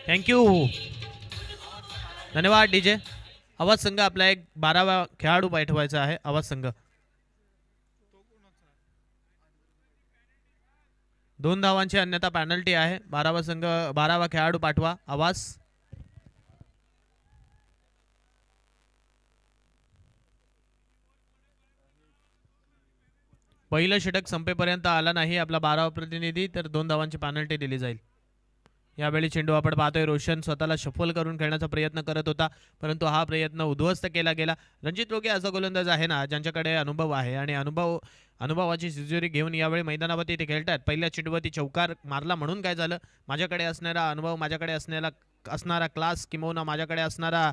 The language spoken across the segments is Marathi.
थँक्यू, धन्यवाद डीजे. आवाज संघ आपला एक 12वा खेळाडू पाठवायचा आहे. आवाज संघ 2 धावांची अन्यथा पॅनल्टी आहे. 12वा संघ 12वा खेळाडू पाठवा. आवाज पहिलं षटक संपेपर्यंत आला नाही आपला 12वा प्रतिनिधी तर 2 धावांची पॅनल्टी दिली जाईल. यावेळी चेंडू आपण पाहतोय रोशन स्वतःला शफल करून खेळण्याचा प्रयत्न करत होता, परंतु हा प्रयत्न उद्ध्वस्त केला गेला. रणजित रोगे असा गोलंदाज आहे ना ज्यांच्याकडे अनुभव आहे आणि अनुभवाची तिजोरी घेऊन यावेळी मैदानावरती ते खेळतात. पहिल्या चेंडूवरती चौकार मारला म्हणून काय झालं, माझ्याकडे असणारा अनुभव, माझ्याकडे असणारा क्लास किंवा माझ्याकडे असणारा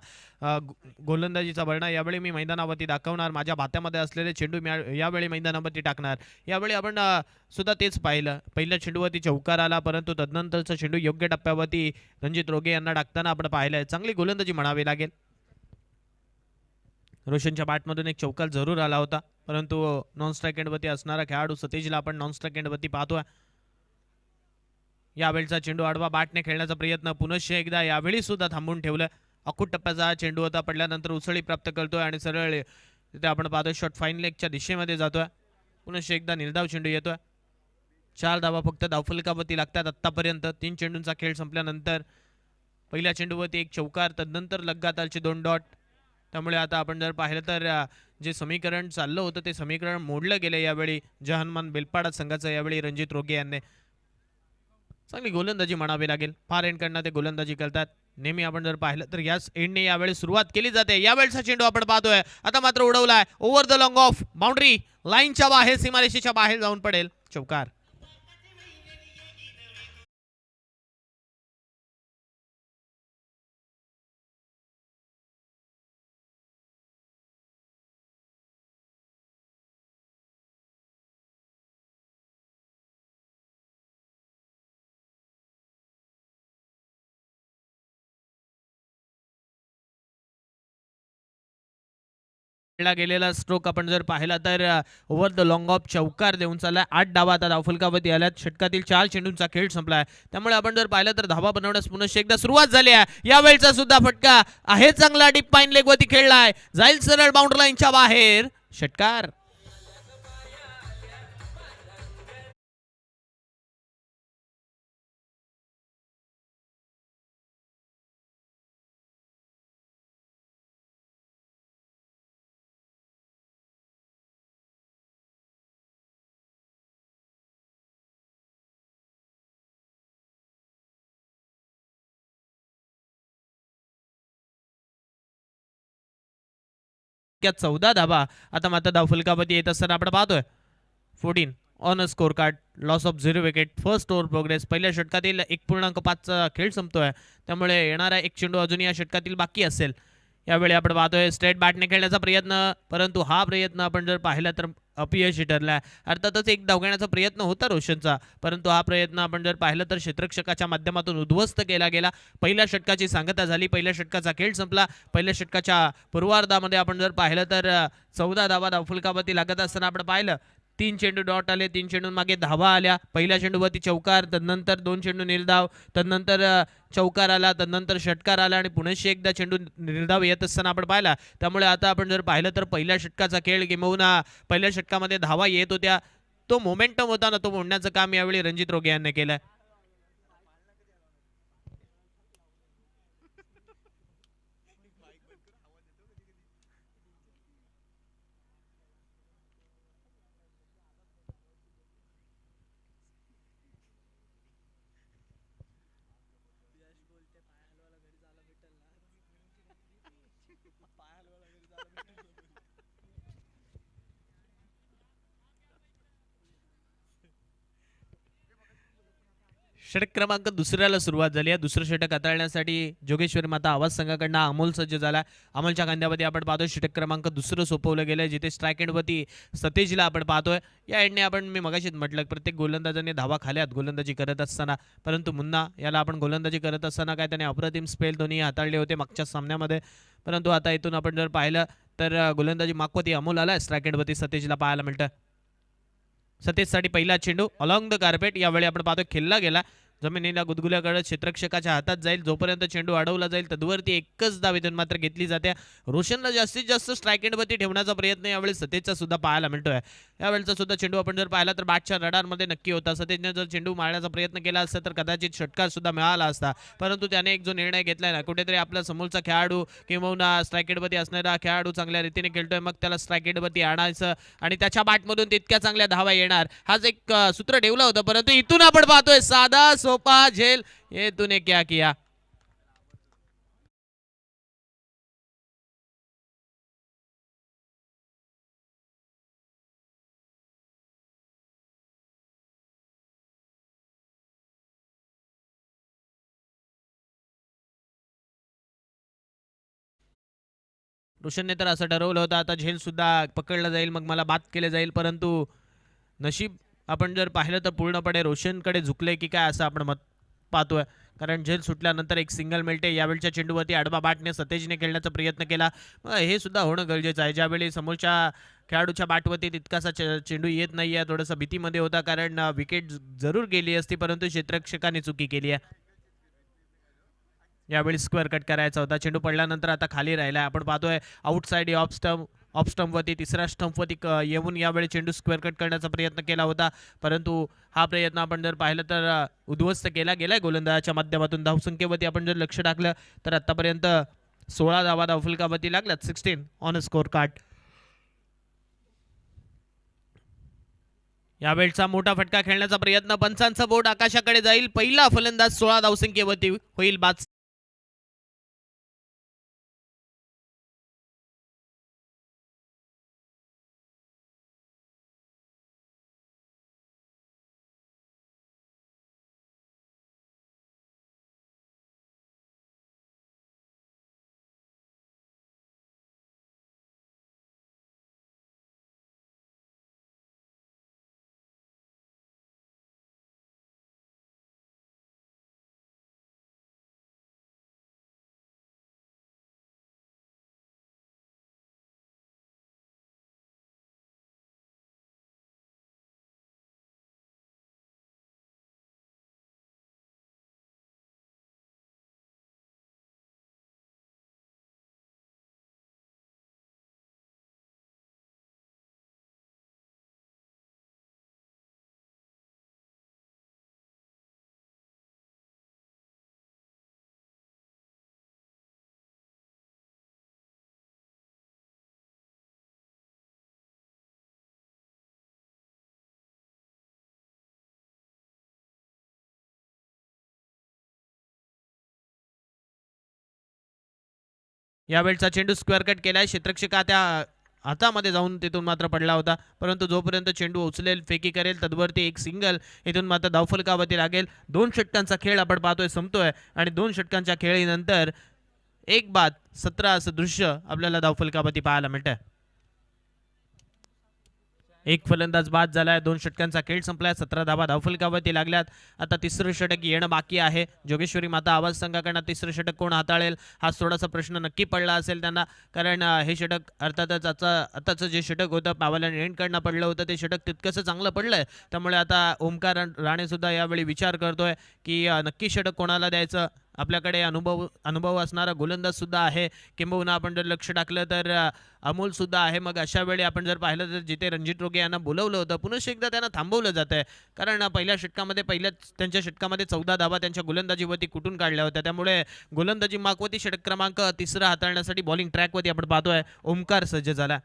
गोलंदाजीचा बळणा यावेळी मी मैदानावरती दाखवणार. माझ्या भात्यामध्ये असलेले चेंडू यावेळी मैदानावरती टाकणार. यावेळी आपण सुद्धा तेच पाहिलं. पहिल्या चेंडूवरती चौकार आला, परंतु तदनंतरचा चेंडू योग्य टप्प्यावरती रणजित रोगे यांना टाकताना आपण पाहिलंय. चांगली गोलंदाजी म्हणावी लागेल. रोशनच्या बॅटमधून एक चौकार जरूर आला होता, परंतु नॉन स्ट्राईक एंडवरती असणारा खेळाडू सतेजला आपण नॉन स्ट्राईक एंडवरती पाहतोय. यावेळचा चेंडू आडवा बॅटने खेळण्याचा प्रयत्न पुनश्च एकदा यावेळी सुद्धा थांबून ठेवलं. अखूट टप्प्याचा चेंडू होता, पडल्यानंतर उसळी प्राप्त करतोय आणि सरळ तिथे आपण पाहतोय शॉट फाईन लेगच्या दिशेमध्ये जातोय. पुनश्च एकदा निर्धाव चेंडू येतोय. 4 धावा फक्त धावफलकावरती लागतात आतापर्यंत. 3 चेंडूंचा खेळ संपल्यानंतर पहिल्या चेंडूवरती एक चौकार, तदनंतर लगातारचे 2 डॉट. त्यामुळे आता आपण जर पाहिलं तर जे समीकरण चाललं होतं ते समीकरण मोडलं गेलं यावेळी जहानमान बेलपाडा संघाचं. यावेळी रणजित रोगे यांनी चांगली गोलंदाजी म्हणावी लागेल. फार एंडकडनं ते गोलंदाजी करतात. नेहमी आपण जर पाहिलं तर याच एंडने यावेळी सुरुवात केली जाते. यावेळचा चेंडू आपण पाहतोय आता मात्र उडवलाय over the long off boundary लाईनच्या बाहेर, सीमारेषेच्या बाहेर जाऊन पडेल. चौकार. गेलेला स्ट्रोक आपण जर पाहिला तर ओव्हर द लॉंग ऑफ चौकार देऊन चाललाय. 8 धावा आता धावफलकावरती आल्यात. षटकातील 4 चेंडूंचा खेळ संपलाय. त्यामुळे आपण जर पाहिलं तर धावा बनवण्यास पुन्हा एकदा सुरुवात झाली आहे. यावेळचा सुद्धा फटका आहे चांगला, डीप पाईन लेग वरती खेळलाय, जाईल सरळ बाउंड्री लाईनच्या बाहेर. षटकार. क्या 14 धावा आता मात्र धावफलकावरती येत असताना आपण पाहतोय. 14 on a score card, loss of 0 wicket, first over progress. पहिल्या षटकातील 1.5चा खेळ संपतोय, त्यामुळे येणारा एक चेंडू अजून या षटकातील बाकी असेल. यावेळी आपण पाहतोय स्ट्रेट बॅटने खेळण्याचा प्रयत्न, परंतु हा प्रयत्न आपण जर पाहिला तर अपयशी ठरला. अर्थातच एक धाव घेण्याचा प्रयत्न होता रोशनचा, परंतु हा प्रयत्न आपण जर पाहिलं तर क्षेत्ररक्षकाच्या माध्यमातून उद्ध्वस्त केला गेला. पहिल्या षटकाची सांगता झाली, पहिल्या षटकाचा खेळ संपला. पहिल्या षटकाच्या पूर्वार्धामध्ये आपण जर पाहिलं तर 14 धावा धावफलकावरती लागत असताना आपण पाहिलं 3 चेंडू डॉट आले, 3 चेंडून मागे धावा आल्या. पहिल्या चेंडूवरती चौकार, तदनंतर 2 चेंडू निर्धाव, तदनंतर चौकार आला, तदनंतर षटकार आला आणि पुन्हा एकदा चेंडू निर्धाव येत असताना आपण पाहिला. त्यामुळे आता आपण जर पाहिलं तर पहिल्या षटकाचा खेळ किंबहुना पहिल्या षटकामध्ये धावा येत होत्या, तो मोमेंटम होता ना, तो मोडण्याचं काम यावेळी रणजित रोगे यांनी केलंय. षटक क्रमांक दुसऱ्याला सुरुवात झाली आहे. दुसरं षटक हाताळण्यासाठी जोगेश्वरी माता आवाज संघाकडनं अमोल सज्ज झाला. अमोलच्या खांद्यावरती आपण पाहतोय षटक क्रमांक दुसरं सोपवलं गेलंय, जिथे स्ट्राईक एंडवरती सतेजला आपण पाहतोय. या एंडने आपण मी मगाशीच म्हटलं प्रत्येक गोलंदाजाने धावा खाल्यात गोलंदाजी करत असताना, परंतु मुन्ना याला आपण गोलंदाजी करत असताना काय त्याने अप्रतिम स्पेल दोन्ही हाताळले होते मागच्या सामन्यामध्ये. परंतु आता इथून आपण जर पाहिलं तर गोलंदाजी मागवती अमोल आला, स्ट्राईक एंडवरती सतेजला पाहायला मिळतं. सतेजसाठी पहिला चेंडू अलॉंग द कार्पेट, यावेळी आपण पाहतो खेळला गेला जमिनीला गुदगुल्याकडे क्षेत्ररक्षकाच्या हातात जाईल. जोपर्यंत चेंडू अडवला जाईल तदवरती एकच धाव इथून मात्र घेतली जाते. रोशनला जास्तीत जास्त स्ट्राईक एंडवरती ठेवण्याचा प्रयत्न यावेळी सतेजचा सुद्धा पाहायला मिळतोय. यावेळेचा सुद्धा चेंडू आपण जर पाहिला तर बॅटच्या रडारमध्ये नक्की होता. सतेजने जर चेंडू मारण्याचा प्रयत्न केला असता तर कदाचित षटकार सुद्धा मिळाला असता, परंतु त्याने एक जो निर्णय घेतलाय ना, कुठेतरी आपला समोरचा खेळाडू किंवा स्ट्राईक एंडवरती असणारा खेळाडू चांगल्या रीतीने खेळतोय, मग त्याला स्ट्राईक एंडवरती आणायचं आणि त्याच्या बॅटमधून तितक्या चांगल्या धावा येणार, हाच एक सूत्र ठेवलं होतं. परंतु इथून आपण पाहतोय साधा सोपा झेल, ये तूने क्या किया. रोशनने तर असं ठरवलं होतं आता झेल सुद्धा पकडला जाईल, मग मला बाद केले जाईल, परंतु नशीब आपण जर पाहिलं तर पूर्णपणे रोशनकडे झुकले की काय असं आपण मत पाहतोय. कारण झेल सुटल्यानंतर एक सिंगल मिळते. यावेळच्या चेंडूवरती आडवा बॅटने सतेजने खेळण्याचा प्रयत्न केला. हे सुद्धा होणं गरजेचं आहे. ज्यावेळी समोरच्या खेळाडूच्या बॅटवरती तितकासा चेंडू येत नाही आहे, थोडंसं भीतीमध्ये होता, कारण विकेट जरूर गेली असती परंतु क्षेत्ररक्षकाने चुकी केली आहे. यावेळी स्क्वेअर कट करायचा होता. चेंडू पडल्यानंतर आता खाली राहिला. आपण पाहतोय आउटसाइड ऑफ स्टंपवरती तिसऱ्या स्टंपवरती येऊन यावेळी चेंडू स्क्वेअर कट करण्याचा प्रयत्न केला होता, परंतु हा प्रयत्न आपण जर पाहिलं तर उद्ध्वस्त केला गेलाय गोलंदाजाच्या माध्यमातून. धावसंख्येवरती आपण जर लक्ष टाकलं तर आतापर्यंत 16 धावा धावफलकावरती लागल्यात, 16 ऑन स्कोर कार्ड. यावेळचा मोठा फटका खेळण्याचा प्रयत्न, पंचांचा बोट आकाशाकडे जाईल. पहिला फलंदाज 16 धावसंख्येवरती होईल बाद. यावेळचा चेंडू स्क्वेअर कट केलाय. क्षेत्ररक्षक त्या हातामध्ये जाऊन तिथून मात्र पडला होता, परंतु जोपर्यंत चेंडू उचलेल फेकी करेल तदवरती एक सिंगल इथून मात्र धावफलकावरती लागेल. 2 षटकांचा खेळ आपण पाहतोय संपतोय आणि 2 षटकांच्या खेळीनंतर एक बाद 17 असं दृश्य आपल्याला धावफलकावरती पाहायला मिळतं. एक फलंदाज बाद झालाय. 2 षटकांचा खेळ संपलाय. 17 धावा धावफलकावरती लागल्यात. आता तिसरं षटक येणं बाकी आहे. जोगेश्वरी माता आवाज संघाकडनं तिसरं षटक कोण हाताळेल हा थोडासा प्रश्न नक्की पडला असेल त्यांना, कारण हे षटक अर्थातच आताचं जे षटक होतं पावाला एंडकडनं पडलं होतं ते षटक तितकंसं चांगलं पडलंय. त्यामुळे आता ओमकार राणे सुद्धा यावेळी विचार करतोय की नक्की षटक कोणाला द्यायचं. आपल्याकडे अनुभव असणारा गोलंदाज सुद्धा आहे, किंबहुना आपण जर लक्ष टाकलं तर अमोल सुद्धा आहे. मग अशा वेळी आपण जर पाहिलं तर जिथे रणजित रोगे यांना बोलवलं होतं पुन्हा एकदा त्यांना थांबवलं जात आहे, कारण पहिल्याच त्यांच्या षटकामध्ये 14 धावा त्यांच्या गोलंदाजीवरती कुठून काढल्या होत्या. त्यामुळे गोलंदाजी मागवती षटक क्रमांक तिसरा हाताळण्यासाठी बॉलिंग ट्रॅकवरती आपण पाहतोय ओमकार सज्ज झाला.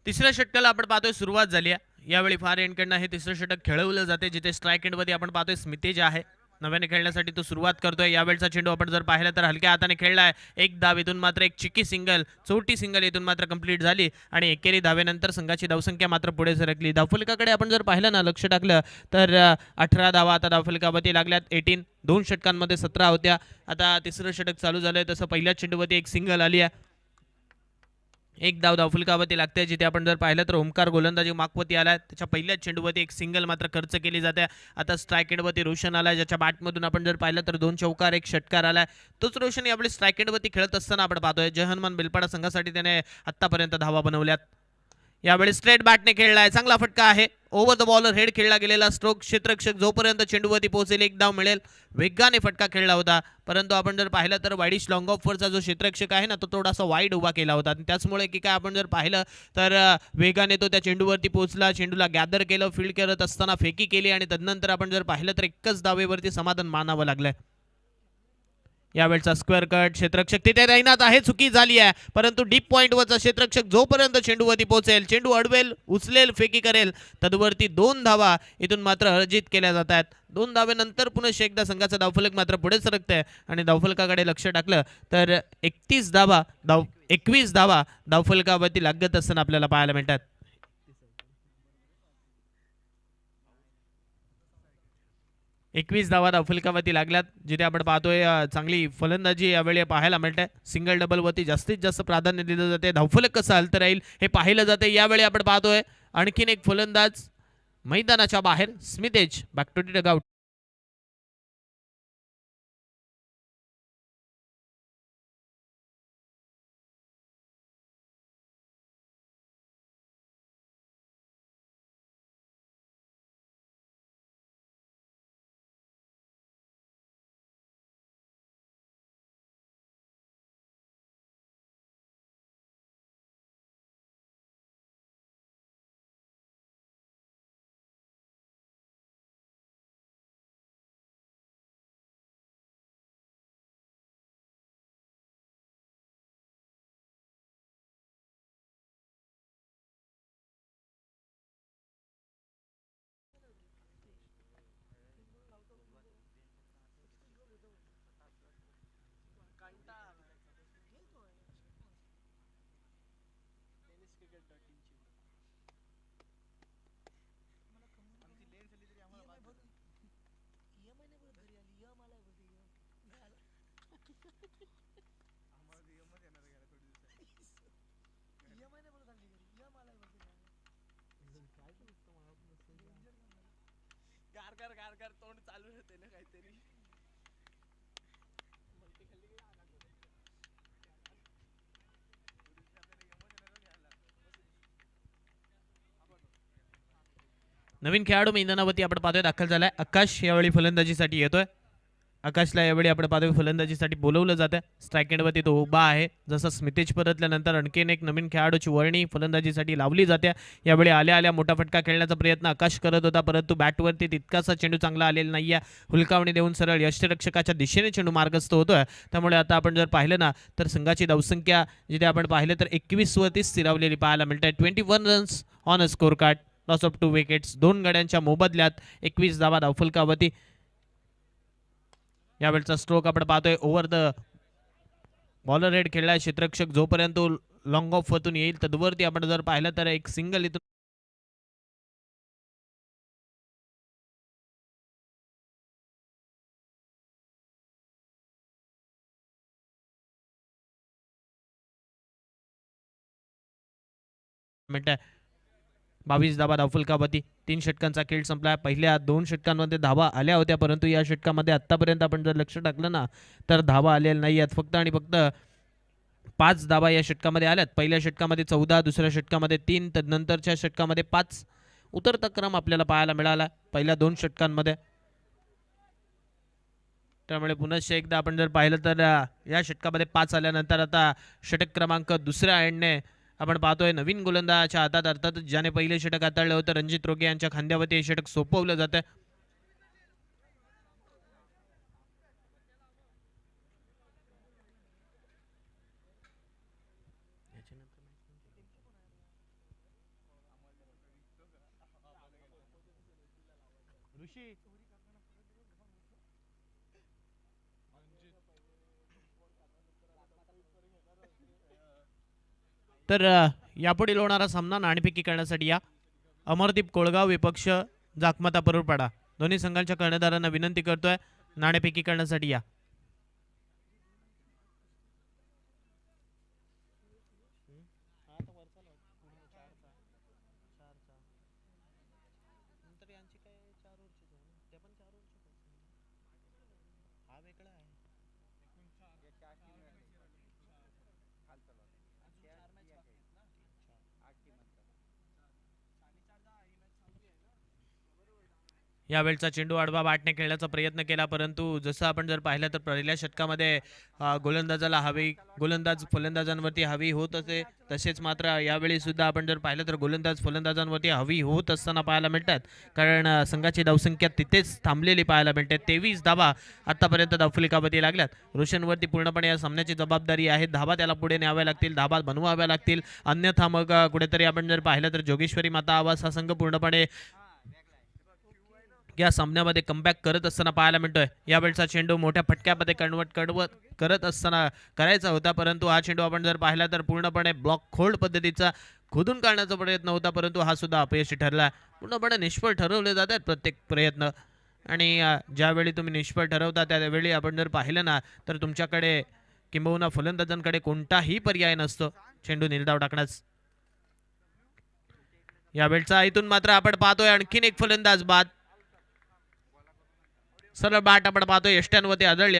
तिसऱ्या षटकाला आपण पाहतोय सुरुवात झाली आहे. यावेळी फार एंडकडनं हे तिसरं षटक खेळवलं जाते, जिथे स्ट्राईक एंडमध्ये आपण पाहतोय स्मितेज आहे. नव्याने खेळण्यासाठी तो सुरुवात करतोय. यावेळचा चेंडू आपण जर पाहिला तर हलक्या हाताने खेळलाय. एक धाव इथून मात्र एक चिकी सिंगल, चौटी सिंगल इथून मात्र कंप्लीट झाली आणि एकेरी धावेनंतर संघाची धावसंख्या मात्र पुढे सरकली. धावफलकाकडे आपण जर पाहिलं ना, लक्ष टाकलं तर 18 धावा आता धावफलकावरती लागल्यात. 18 2 षटकांमध्ये 17 होत्या. आता तिसरं षटक चालू झालंय, तसं पहिल्याच चेंडूवरती एक सिंगल आली आहे. एक धाव धावफलकावरती लागते, जिथे आपण जर पाहिलं तर ओमकार गोलंदाजी मागवती आलाय. त्याच्या पहिल्याच चेंडूवरती एक सिंगल मात्र खर्च केली जाते. आता स्ट्राईक एंडवरती रोशन आलाय, ज्याच्या बॅटमधून आपण जर पाहिलं तर 2 चौकार 1 षटकार आलाय. तोच रोशन यावेळी स्ट्राईक एंडवरती खेळत असताना आपण पाहतोय. जय हनुमान बेलपाडा संघासाठी त्याने आतापर्यंत धावा बनवल्यात. यावेळी स्ट्रेट बॅटने खेळलाय, चांगला फटका आहे. ओव्हर द बॉलर हेड खेळला गेलेला स्ट्रोक. क्षेत्ररक्षक जोपर्यंत चेंडूवरती पोहोचेल एक धाव मिळेल. वेगाने फटका खेळला होता, परंतु आपण जर पाहिलं तर वाईडिश लॉंग ऑफवरचा जो क्षेत्ररक्षक आहे ना, तो थोडासा वाईड उभा केला होता. त्याचमुळे की काय आपण जर पाहिलं तर वेगाने तो त्या चेंडूवरती पोहोचला. चेंडूला गॅदर केलं, फील्ड करत असताना फेकी केली आणि तदनंतर आपण जर पाहिलं तर एकच धावेवरती समाधान मानावं लागलंय. यावेळचा स्क्वेअर कट, क्षेत्ररक्षक तिथे तैनात आहे. चुकी झाली आहे, परंतु डीप पॉईंटवरचा क्षेत्ररक्षक जोपर्यंत चेंडूवरती पोहोचेल, चेंडू अडवेल, उचलेल, फेकी करेल, तदवरती 2 धावा इथून मात्र अर्जित केल्या जात आहेत. 2 धावेनंतर पुन्हा एकदा संघाचा धावफलक मात्र पुढे सरकतंय आणि धावफलकाकडे लक्ष टाकलं तर 21 धावा धावफलकावरती लागत असताना आपल्याला पाहायला मिळतात. 21 धावा धावफलकावरती लागल्यात, जिथे आपण पाहतोय चांगली फलंदाजी यावेळी पाहायला मिळते. सिंगल डबलवरती जास्तीत जास्त प्राधान्य दिलं जाते. धावफलक कसं हलतं राहील हे पाहिलं जाते. यावेळी आपण पाहतोय आणखीन एक फलंदाज मैदानाच्या बाहेर. स्मितेज बॅक टू द डगआउट. नवीन खेळाडू मैदानावरती आपण पाहतोय दाखल झालाय. आकाश यावेळी फलंदाजीसाठी येतोय. आकाशला यावेळी आपण पाहतोय फलंदाजीसाठी बोलवलं जातं. स्ट्राईक एंडवरती तो उभा आहे. जसं स्मितेज परतल्यानंतर आणखीन एक नवीन खेळाडूची वर्णी फलंदाजीसाठी लावली जाते. यावेळी आल्या आल्या मोठा फटका खेळण्याचा प्रयत्न आकाश करत होता, परंतु बॅटवरती तितकासा चेंडू चांगला आलेला नाही आहे. हुलकावणी देऊन सरळ यष्टिरक्षकाच्या दिशेने चेंडू मार्गस्थ होतोय. त्यामुळे आता आपण जर पाहिलं ना तर संघाची धावसंख्या जिथे आपण पाहिलं तर 21 वरती स्थिरावलेली पाहायला मिळते. 21 runs on a score card, loss of 2 wickets. 2 गड्यांच्या मोबदल्यात 21 धावा धावफलकावरती. यावेळचा स्ट्रोक आपण पाहतोय. ओव्हर द बॉलर हेड खेळलाय क्षेत्ररक्षक. जोपर्यंत लॉंग ऑफ वरतून येईल तदवरती आपण जर पाहिलं तर एक सिंगल इथून मिनिट. 22 धावा धावफलकावरती. 3 षटकांचा खेळ संपला. पहिल्या 2 षटकांमध्ये धावा आल्या होत्या, परंतु या षटकामध्ये आतापर्यंत आपण जर लक्ष टाकलं ना तर धावा आलेल्या नाही आहेत. फक्त आणि फक्त 5 धावा या षटकामध्ये आल्यात. पहिल्या षटकामध्ये 14, दुसऱ्या षटकामध्ये 3, तदनंतरच्या षटकामध्ये 5. उतरता क्रम आपल्याला पाहायला मिळाला पहिल्या 2 षटकांमध्ये. त्यामुळे पुन्हा एकदा आपण जर पाहिलं तर या षटकामध्ये 5 आल्यानंतर आता षटक क्रमांक दुसऱ्या एंडने आपण पाहतोय नवीन गोलंदाजाच्या हातात. अर्थात ज्याने पहिले षटक हाताळलं होतं रणजित रोगे यांच्या खांद्यावरती हे षटक सोपवलं जातं. तर यापुढील होणारा सामना नाणेफेकी करण्यासाठी या अमरदीप कोळगाव विपक्ष जाकमाता परुरपाडा दोन्ही संघांच्या कर्णधारांना विनंती करतोय नाणेफेकी करण्यासाठी या. यावेळचा चेंडू आडवा बाटने खेळण्याचा प्रयत्न केला, परंतु जसं आपण जर पाहिलं तर पहिल्या षटकामध्ये गोलंदाजाला हवी गोलंदाज फलंदाजांवरती हवी होत असे, तसेच मात्र यावेळी सुद्धा आपण जर पाहिलं तर गोलंदाज फलंदाजांवरती हवी होत असताना पाहायला मिळतात. कारण संघाची धावसंख्या तिथेच थांबलेली पाहायला मिळते. 23 धावा आतापर्यंत धावफलकावरती लागल्यात. रोशनवरती पूर्णपणे या सामन्याची जबाबदारी आहे. धावा त्याला पुढे न्याव्या लागतील, धावा बनवाव्या लागतील, अन्यथा मग कुठेतरी आपण जर पाहिलं तर जोगेश्वरी माता आवाज हा संघ पूर्णपणे या सामन्यामध्ये कमबॅक करत असताना पाहायला मिळतोय. यावेळचा चेंडू मोठ्या फटक्यामध्ये कन्वर्ट करत असताना करायचा होता, परंतु हा चेंडू आपण जर पाहिला तर पूर्णपणे ब्लॉक खोल्ड पद्धतीचा खोदून काढण्याचा प्रयत्न होता, परंतु हा सुद्धा अपयशी ठरला. पूर्णपणे निष्फळ ठरवले जातात प्रत्येक प्रयत्न, आणि ज्यावेळी तुम्ही निष्फळ ठरवता त्यावेळी आपण जर पाहिलं ना तर तुमच्याकडे किंबहुना फलंदाजांकडे कोणताही पर्याय नसतो चेंडू निर्धाव टाकण्यास. यावेळचा इथून मात्र आपण पाहतोय आणखीन एक फलंदाज बाद. सरळ बाट आपण पाहतोय यष्ट्यांवरती आदळले.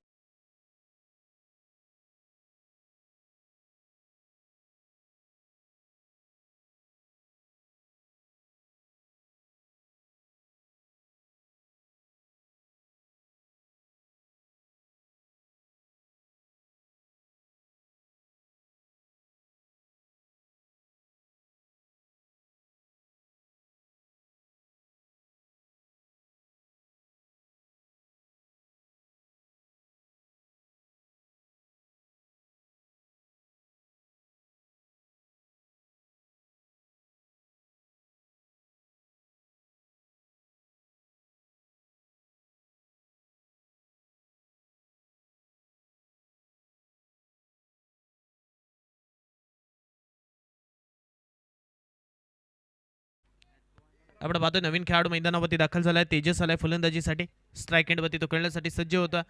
आपण पाहतोय नवीन खेळाडू मैदानावरती दाखल झालाय. तेजस आलाय फलंदाजीसाठी. स्ट्राईक एंडवरती तो खेळण्यासाठी सज्ज होता.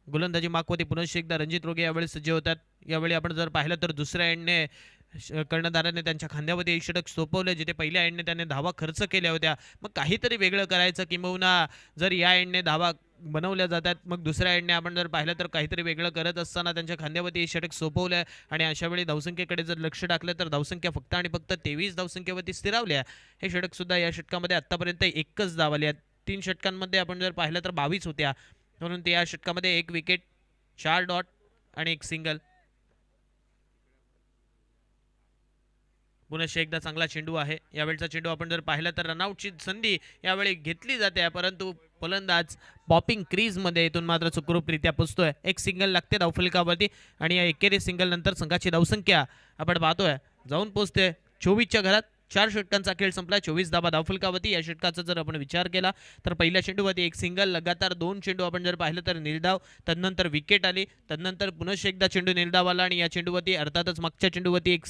गोलंदाजी मागवरती पुनश्च एकदा रणजित रोगे यावेळी सज्ज होतात. यावेळी आपण जर पाहिलं तर दुसऱ्या एंडने कर्णधाराने त्यांच्या खांद्यावरती एक षटक सोपवले, जिथे पहिल्या एंडने त्याने धावा खर्च केल्या होत्या. मग काहीतरी वेगळं करायचं, किंबहुना जर या एंडने धावा बनवल्या जातात मग दुसऱ्या एंडने आपण जर पाहिलं तर काहीतरी वेगळं करत असताना त्यांच्या खांद्यावरती एक षटक सोपवलं, आणि अशा वेळी धावसंख्येकडे जर लक्ष टाकलं तर धावसंख्या फक्त आणि फक्त 23 धावसंख्येवरती स्थिरावल्या. हे षटक सुद्धा या षटकामध्ये आतापर्यंत एकच धाव आली. 3 षटकांमध्ये आपण जर पाहिलं तर 22 होत्या, म्हणून ते या षटकामध्ये 1 विकेट, 4 डॉट आणि 1 सिंगल. पुनश्च एकदा चांगला चेंडू आहे. यावेळचा चेंडू आपण जर पाहिला तर रनआउटची संधी यावेळी घेतली जाते, परंतु फलंदाज पॉपिंग क्रीजमध्ये इथून मात्र सुखरूपरित्या पोचतोय. 1 सिंगल लागते धावफलकावरती, आणि या एकेरी सिंगल नंतर संघाची धावसंख्या आपण पाहतोय जाऊन पोचते 24च्या घरात. 4 षटकांचा खेळ संपला, 24 धाबा धावफलकावरती. या षटकाचा जर आपण विचार केला तर पहिल्या चेंडूवरती 1 सिंगल, लगातार 2 चेंडू आपण जर पाहिलं तर निर्धाव, तदनंतर विकेट आली, तदनंतर पुनश्च एकदा चेंडू निर्धाव आला, आणि या चेंडूवरती अर्थातच मागच्या चेंडूवरती 1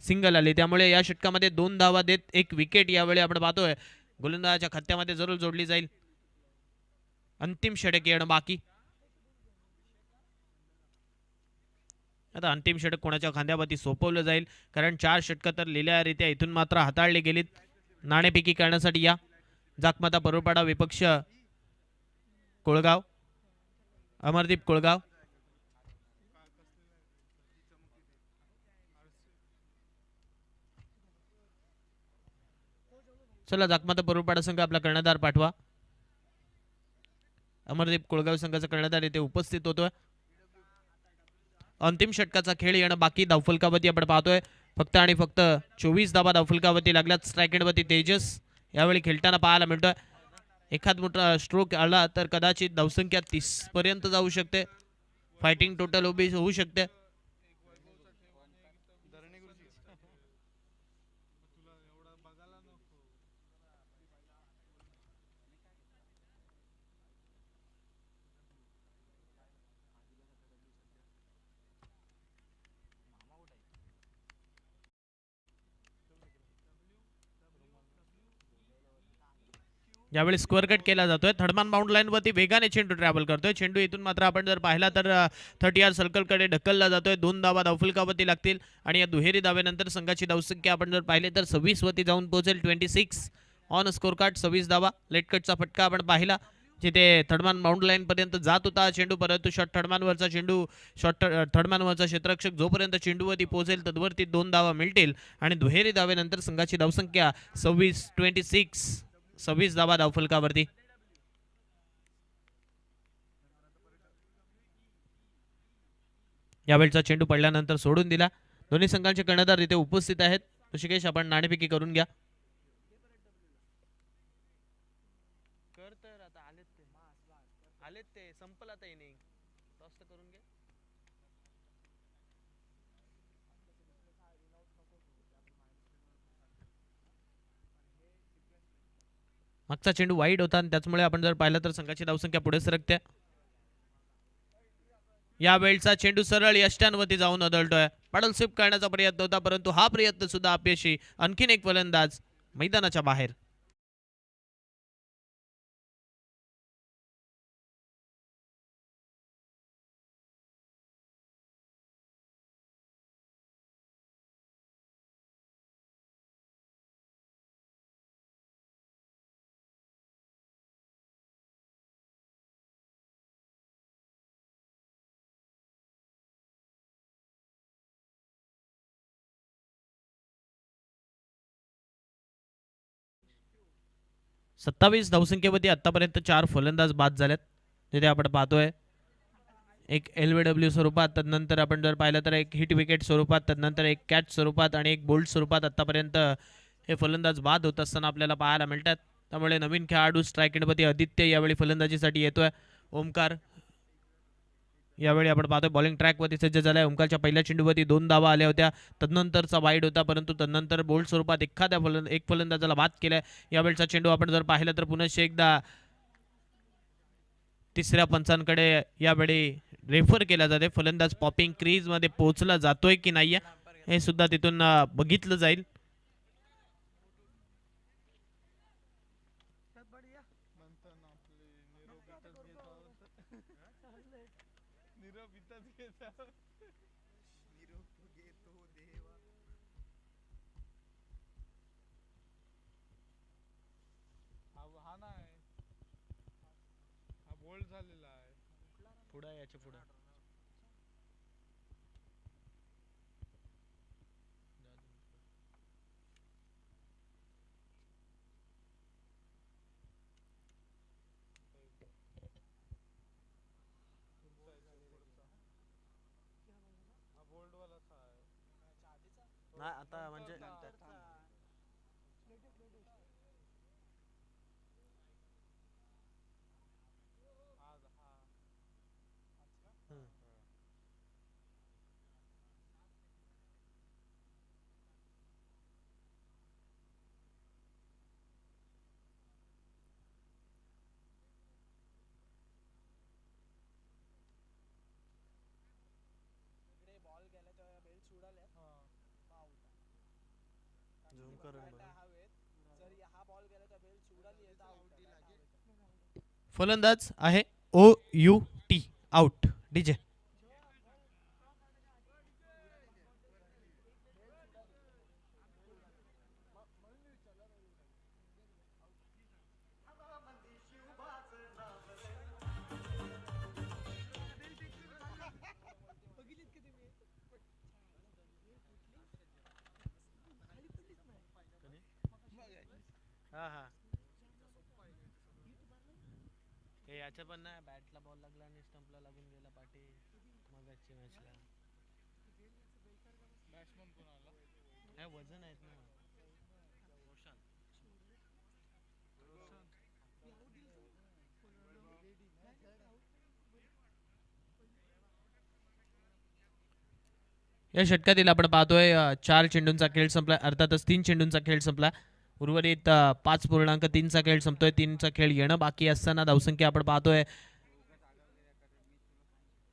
सिंगल आली. त्यामुळे या षटकामध्ये 2 धावा देत 1 विकेट यावेळी आपण पाहतोय गोलंदाजाच्या खात्यामध्ये जरूर जोडली जाईल. अंतिम षटक येणं बाकी. आता अंतिम षटक कोणाच्या खांद्यावरती सोपवलं जाईल, कारण 4 षटकं तर लिहिल्यारित्या इथून मात्र हाताळले गेलीत. नाणेफेकी करण्यासाठी या जाकमाता परुरपाडा विपक्ष कोळगाव, अमरदीप कोळगाव. चला जाकमाता परुरपाडा संघ आपला कर्णधार पाठवा. अमरदीप कोळगाव संघाचा कर्णधार इथे उपस्थित होतोय. अंतिम षटकाचा खेळ येणं बाकी. धावफलकावरती आपण पाहतोय फक्त आणि फक्त 24 धावा धावफलकावरती लागल्यात. स्ट्राईक एंडवरती तेजस यावेळी खेळताना पाहायला मिळतोय. एखाद मोठा स्ट्रोक आला तर कदाचित धावसंख्या 30 पर्यंत जाऊ शकते. फायटिंग टोटल उभी होऊ शकते. यावेळी स्क्वेअर कट केला जातोय. थर्डमॅन बाउंड लाईन वरती वेगाने चेंडू ट्रॅव्हल करतोय. चेंडू इथून मात्र आपण जर पाहिला तर 30 सर्कलकडे ढकलला जातोय. 2 धावा धावफलकावरती लागतील आणि या दुहेरी धावेनंतर संघाची धावसंख्या आपण जर पाहिले तर 26 वरती जाऊन पोहोचेल. 26 ऑन स्कोर कार्ड 26 धावा. लेट कटचा फटका आपण पाहिला जिथे थर्डमॅन बाउंड लाईन पर्यंत जात होता चेंडू, परंतु शॉर्ट थर्डमॅनवरचा चेंडू शॉर्ट थर्डमॅनवरचा क्षेत्ररक्षक जोपर्यंत चेंडूवरती पोहोचेल तदवरती 2 धावा मिळतील आणि दुहेरी धावेनंतर संघाची धावसंख्या 26 धावा धावफलकावरती. यावेळचा चेंडू पडल्यानंतर सोडून दिला. दोन्ही संघांचे कर्णधार इथे उपस्थित आहेत. ऋषिकेश आपण नाणेफेकी करून घ्या. संपला इनिंग टॉस करून घे. मागचा चेंडू वाईड होता आणि त्याचमुळे आपण जर पाहिलं तर संघाची धावसंख्या पुढे सरकते. या वेळचा चेंडू सरळ यष्ट्यांवरती जाऊन आदळतोय. पडल स्वीप करण्याचा प्रयत्न होता परंतु हा प्रयत्न सुद्धा अपयशी. आणखीन एक फलंदाज मैदानाच्या बाहेर. सत्तावीस धावसंख्येवरती आतापर्यंत 4 फलंदाज बाद झालेत. तिथे आपण पाहतोय एक LBW स्वरूपात, तदनंतर आपण जर पाहिलं तर एक हिट विकेट स्वरूपात, तदनंतर एक कॅच स्वरूपात आणि एक बोल्ड स्वरूपात आतापर्यंत हे फलंदाज बाद होत असताना आपल्याला पाहायला मिळतात. त्यामुळे नवीन खेळाडू स्ट्राईक एंडमध्ये आदित्य यावेळी फलंदाजीसाठी येतोय. ओमकार यावेळी आपण पाहतोय बॉलिंग ट्रॅकवरती सज्ज झालाय. ओमकारच्या पहिल्या चेंडूवरती 2 धावा आल्या होत्या. तदनंतरचा वाईड होता परंतु तदनंतर बोल्ड स्वरूपात एक फलंदाजाला बाद केलाय. यावेळचा चेंडू आपण जर पाहिलं तर पुन्हा एकदा तिसऱ्या पंचांकडे यावेळी रेफर केला जाते. फलंदाज पॉपिंग क्रीज मध्ये पोहोचला जातोय की नाही हे सुद्धा तिथून बघितलं जाईल. पुढे याच्या पुढे आता म्हणजे फलंदाज आहे OUT आउट. डीजे याच्या पण नाही, बॅटला बॉल लागला आणि स्टंपला लागून गेला पाठी मगाची मॅचला. काय वजन आहेत ना. या षटकातील आपण पाहतोय 4 चेंडूंचा खेळ संपला, अर्थातच 3 चेंडूंचा खेळ संपला. उर्वरित 5.3चा खेळ संपतोय. 3चा खेळ येणं बाकी असताना धावसंख्या आपण पाहतोय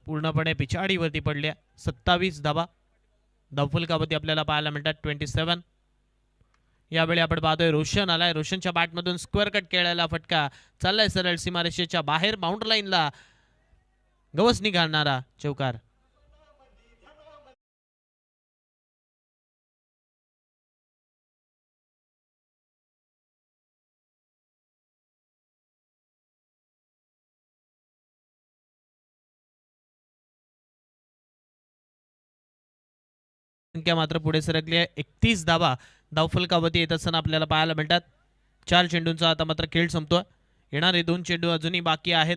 पूर्णपणे पिछाडीवरती पडल्या. 27 धावा धावफलकावरती आपल्याला पाहायला मिळतात. 27 यावेळी आपण पाहतोय रोशन आलाय, रोशनच्या बॅटमधून स्क्वेअर कट केलेला फटका चाललाय सरळ सीमारेषेच्या बाहेर, बाउंड्री लाईनला गवसणी घालणारा चौकार. संख्या मात्र पुढे सरकली आहे. 31 धावा धावफलकावरती येत असताना आपल्याला पाहायला मिळतात. 4 चेंडूंचा आता मात्र खेळ संपतोय. येणारे 2 चेंडू अजूनही बाकी आहेत.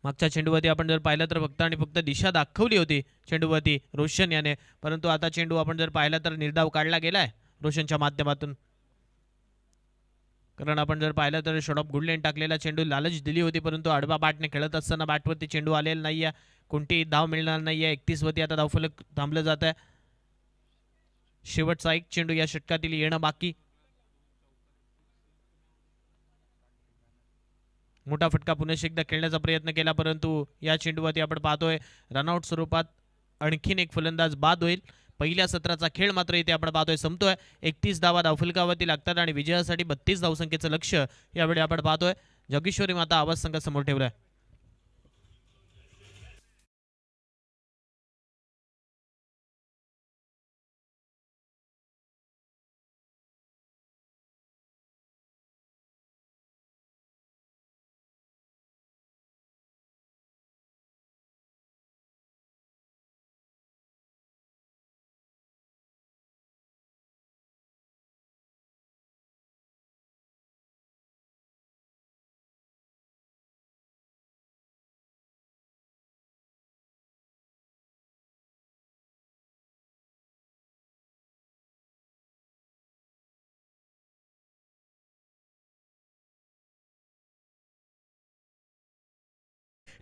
मागच्या चेंडूवरती आपण जर पाहिलं तर फक्त आणि फक्त दिशा दाखवली होती चेंडूवरती रोशन याने, परंतु आता चेंडू आपण जर पाहिला तर निर्धाव काढला गेलाय रोशनच्या माध्यमातून. कारण आपण जर पाहिलं तर शॉट ऑफ गुड लाईन टाकलेला चेंडू लालच दिली होती, परंतु आडवा बॅटने खेळत असताना बॅटवरती चेंडू आलेला नाहीये, कोणतीही धाव मिळणार नाहीये. 31 वरती आता धावफलक थांबलं जात आहे. शेवटचा एक चेंडू या षटकातील येणं बाकी. मोठा फटका पुन्हा एकदा खेळण्याचा प्रयत्न केला, परंतु या चेंडूवरती आपण पाहतोय रनआउट स्वरूपात आणखीन एक फलंदाज बाद होईल. पहिल्या सत्राचा खेळ मात्र इथे आपण पाहतोय संपतोय. 31 धावा धावफलकावरती लागतात आणि विजयासाठी 32 धावसंख्येचं लक्ष यावेळी आपण पाहतोय जोगेश्वरी माता आवाज संघासमोर ठेवलाय.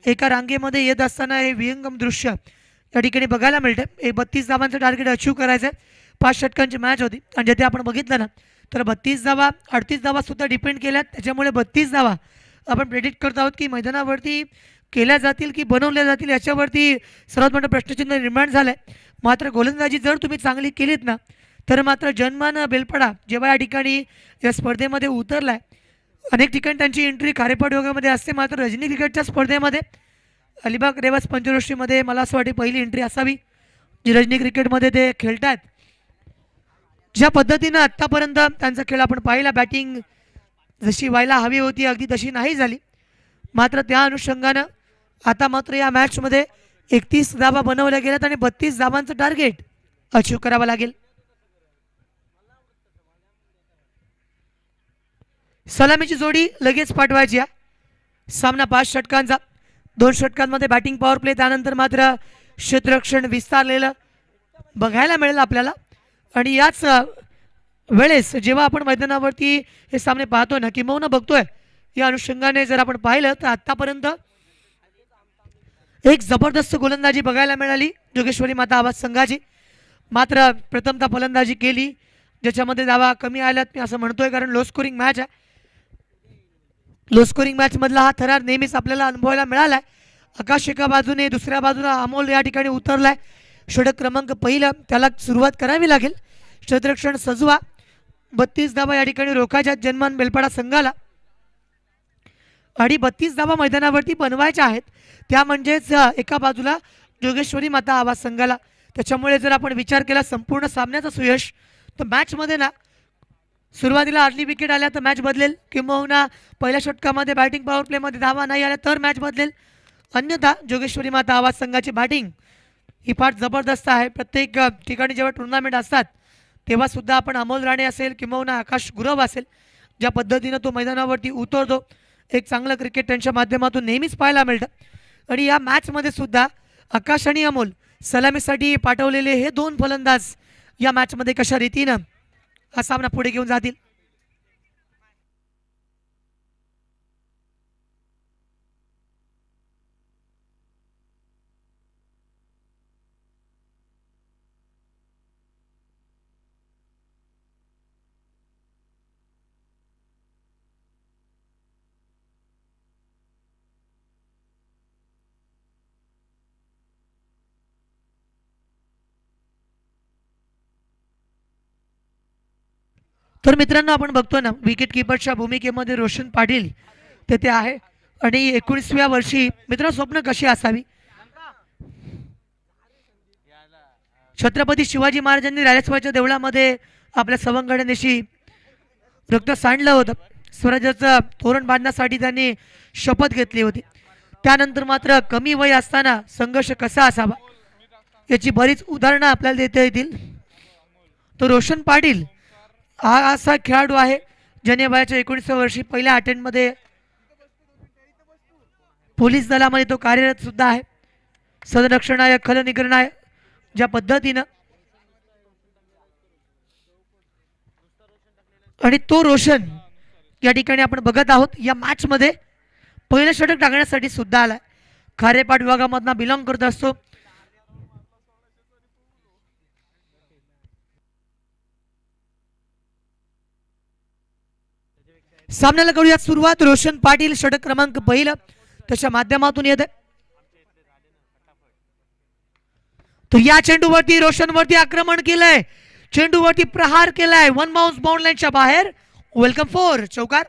एका रांगेमध्ये येत असताना हे विहंगम दृश्य या ठिकाणी बघायला मिळतं. हे 32 धावांचं टार्गेट अचीव करायचं आहे. 5 षटकांची मॅच होती आणि जिथे आपण बघितलं ना तर 32 धावा 38 धावा सुद्धा डिपेंड केल्यात. त्याच्यामुळे 32 धावा आपण प्रेडिक्ट करत आहोत की मैदानावरती केल्या जातील की बनवल्या जातील याच्यावरती सर्वात मोठं प्रश्नचिन्ह निर्माण झालं आहे. मात्र गोलंदाजी जर तुम्ही चांगली केलीत ना तर मात्र जनमान बेलपडा जेव्हा या ठिकाणी या स्पर्धेमध्ये उतरला आहे, अनेक ठिकाणी त्यांची एंट्री खारेपाट योगामध्ये असते, मात्र रजनी क्रिकेटच्या स्पर्धेमध्ये अलिबाग रेवास पंचरोशीमध्ये मला असं वाटते पहिली एंट्री असावी जी रजनी क्रिकेटमध्ये ते खेळतात. ज्या पद्धतीनं आत्तापर्यंत त्यांचा खेळ आपण पाहिला, बॅटिंग जशी व्हायला हवी होती अगदी तशी नाही झाली, मात्र त्या अनुषंगानं आता मात्र या मॅचमध्ये 31 धावा बनवल्या गेल्यात आणि 32 धावांचं टार्गेट अचीव करावं लागेल. सलामीची जोडी लगेच पाठवायची आहे. सामना 5 षटकांचा, 2 षटकांमध्ये बॅटिंग पॉवर प्ले, त्यानंतर मात्र क्षेत्ररक्षण विस्तारलेलं बघायला मिळेल आपल्याला. आणि याच वेळेस जेव्हा आपण मैदानावरती हे सामने पाहतोय ना किंवा बघतोय, या अनुषंगाने जर आपण पाहिलं तर आतापर्यंत एक जबरदस्त गोलंदाजी बघायला मिळाली जोगेश्वरी माता आवाज संघाची. मात्र प्रथमतः फलंदाजी केली ज्याच्यामध्ये धावा कमी आल्यात मी असं म्हणतोय, कारण लो स्कोरिंग मॅच आहे. लो स्कोरिंग मॅच मधला हा थरार नेहमीच आपल्याला अनुभवायला मिळालाय. आकाश एका बाजूने, दुसऱ्या बाजूला अमोल या ठिकाणी उतरलाय. षटक क्रमांक पहिला त्याला सुरुवात करावी लागेल. क्षेत्ररक्षण सजवा, 32 धावा या ठिकाणी रोखायच्या जन्मान बेलपाडा संघाला आणि 32 धावा मैदानावरती बनवायच्या आहेत. त्या म्हणजेच एका बाजूला जोगेश्वरी माता आवाज संघाला. त्याच्यामुळे जर आपण विचार केला संपूर्ण सामन्याचा सुयश, तर मॅचमध्ये ना सुरुवातीला अर्ली विकेट आल्या तर मॅच बदलेल, किंबहुना पहिल्या षटकामध्ये बॅटिंग पॉवर प्लेमध्ये धावा नाही आल्या तर मॅच बदलेल. अन्यथा जोगेश्वरी माता आवाज संघाची बॅटिंग ही फार जबरदस्त आहे. प्रत्येक ठिकाणी जेव्हा टुर्नामेंट असतात तेव्हा सुद्धा आपण अमोल राणे असेल किंबहुना आकाश गुरव असेल, ज्या पद्धतीनं तो मैदानावरती उतरतो, एक चांगलं क्रिकेट त्यांच्या माध्यमातून नेहमीच पाहायला मिळतं. आणि या मॅचमध्ये सुद्धा आकाश आणि अमोल सलामीसाठी पाठवलेले हे 2 फलंदाज या मॅचमध्ये कशा रीतीनं हा सामना पुढे घेऊन जातील. तर मित्रांनो आपण बघतो ना विकेट किपरच्या भूमिकेमध्ये रोशन पाटील तेथे आहे आणि 19व्या वर्षी मित्रांनो स्वप्न कशी असावी. छत्रपती शिवाजी महाराजांनी राजसभाच्या देवळामध्ये आपल्या सवंगड्यांशी रक्त सांडलं होतं. स्वराज्याचं तोरण बांधण्यासाठी त्यांनी शपथ घेतली होती. त्यानंतर मात्र कमी वय असताना संघर्ष कसा असावा याची बरीच उदाहरणं आपल्याला देता येतील. तो रोशन पाटील हा असा खेळाडू आहे ज्याने वयाच्या 19व्या वर्षी पहिल्या अटेम्प्टमध्ये पोलीस दलामध्ये तो कार्यरत सुद्धा आहे. सदरक्षणाय खलनिग्रहणाय ज्या पद्धतीनं आणि तो रोशन या ठिकाणी आपण बघत आहोत या मॅच मध्ये पहिलं षटक टाकण्यासाठी सुद्धा आलाय. खारेपाट विभागामधला बिलॉंग करत असतो. सामन्याला करूया सुरुवात. रोशन पाटील षटक क्रमांक पहिलं त्याच्या माध्यमातून येत आहे. तर या चेंडूवरती रोशनवरती आक्रमण केलंय, चेंडूवरती प्रहार केलाय, वन बाउन्स बाउंड लाईनच्या बाहेर. वेलकम फोर चौकार.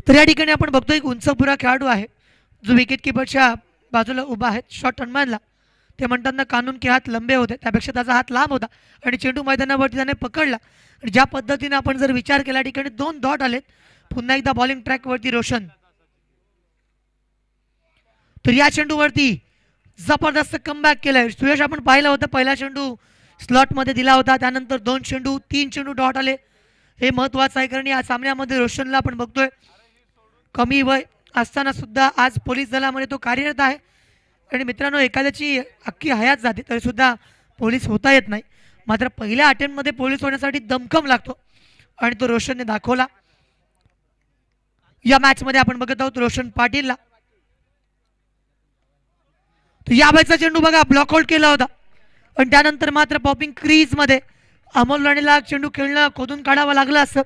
तर या ठिकाणी आपण बघतो एक उंचपुरा खेळाडू आहे जो विकेट किपरच्या बाजूला उभा आहे. शॉट अनमानला ते म्हणतात ना कानून के हात लंबे होते, त्यापेक्षा त्याचा हात लांब होता आणि चेंडू मैदानावरती त्याने पकडला. आणि ज्या पद्धतीने आपण जर विचार केला ठिकाणी 2 डॉट आलेत. पुन्हा एकदा बॉलिंग ट्रॅकवरती रोशन. तर या चेंडूवरती जबरदस्त कमबॅक केलाय सुयश. आपण पाहिलं होतं पहिला चेंडू स्लॉट मध्ये दिला होता, त्यानंतर 2 चेंडू 3 चेंडू डॉट आले. हे महत्वाचं आहे कारण या सामन्यामध्ये रोशनला आपण बघतोय कमी वय असताना सुद्धा आज पोलीस दलामध्ये तो कार्यरत आहे. आणि मित्रांनो एखाद्याची अख्खी हयात जाते तरी सुद्धा पोलीस होता येत नाही, मात्र पहिल्या अटेम्प्टमध्ये पोलीस होण्यासाठी दमखम लागतो आणि तो रोशनने दाखवला. या मॅच मध्ये आपण बघत आहोत रोशन पाटीलला. या बायचा चेंडू बघा ब्लॉकआउट केला होता आणि त्यानंतर मात्र पॉपिंग क्रीज मध्ये अमोल राणेला चेंडू खेळणं खोदून काढावं लागलं असतं,